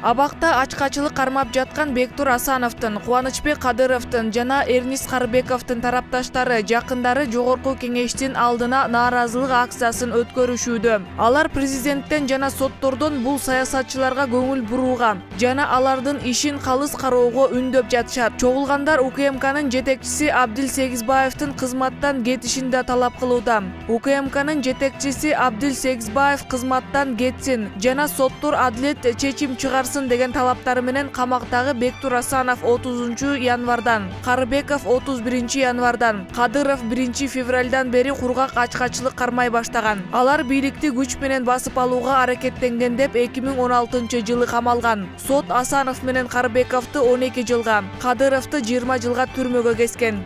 Абакта ачкачылык кармап жаткан Бектур Асановдун, Кубанычбек Кадыровдун жана Эрнис Карбековдун тарапташтары жакындары жогорку кеңештин алдына нааразылык акциясын өткөрүшүүдө. Алар президенттен жана соттордон бул саясатчыларга көңүл бурууга жана алардын ишин калыс кароого үндөп жатышат. Чогулгандар УКМКнын жетекчиси Абдил Сегизбаевдин кызматтан кетишин да талап кылууда. УКМКнын жетекчиси Абдил Сегизбаев кызматтан кетсин жана соттор адилет чечим чыгарсын деген талаптары менен камактагы Бектур Асанов 30 январдан, Карбеков 31 январдан, Кадыров 1 февралдан бери кургак ачкачылык кармай баштаган. Алар бийликти күч менен басып алууга аракеттенген деп 2016 жылы камалган. Сот Асанов менен Карбековду 12 жылга, Кадыровду 20 жылга түрмөгө кескен.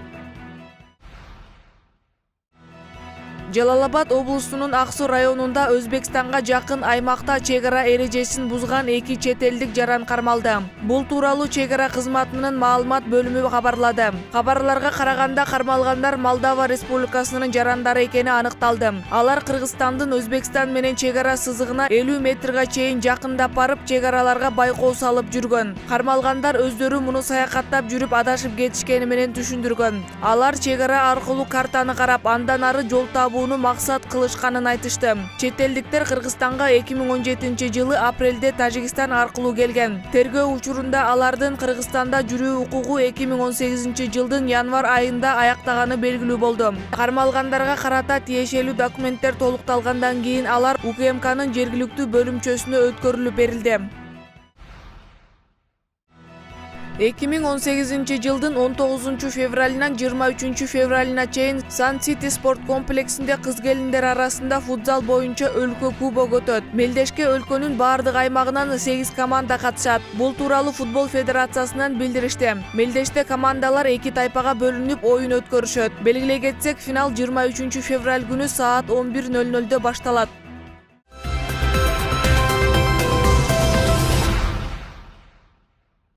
Жалалабад облусунун Аксу районунда Өзбекстанга жакын аймакта чек ара эрежесин бузган 2 чет элдик жаран кармалды. Бул тууралуу чек ара кызматынын маалымат бөлүмү кабарлады. Кабарларга караганда кармалгандар Молдова Республикасынын жарандары экени аныкталды. Алар Кыргызстандын Өзбекстан менен чек ара сызыгына 50 метрге чейин жакындап барып, чек араларга байкоо салып жүргөн. Кармалгандар өздөрү муну саякаттап жүрүп адашып кетишкени менен түшүндүргөн. Алар чек ара аркылуу картаны карап, андан ары жол табуу максат кылышканын айтышты. Чет элдиктер Кыргызстанга 2017 жылы апрелде Тажикстан аркылуу келген. Тергөө учурунда алардын Кыргызстанда жүрүү укугу 2018 жылдын январ айында аяктаганы белгилүү болду. Кармалгандарга карата тиешелүү документтер толукталгандан кийин алар УКМКнын жергиликтүү бөлүмчөсүнө өткөрүлүп берилди. 2018 жылдын 19 февралынан 23 февралына чейин Сан-Сити спорт комплексинде кыз-келиндер арасында футзал боюнча өлкө кубок өтөт. Мелдешке өлкөнүн бардык аймагынан 8 команда катышат. Бул тууралуу футбол федерациясынан билдиришти. Мелдеште командалар 2 тайпага бөлүнүп оюн өткөрүшөт. Белгилей кетсек, финал 23 февраль күнү саат 11:00 башталат.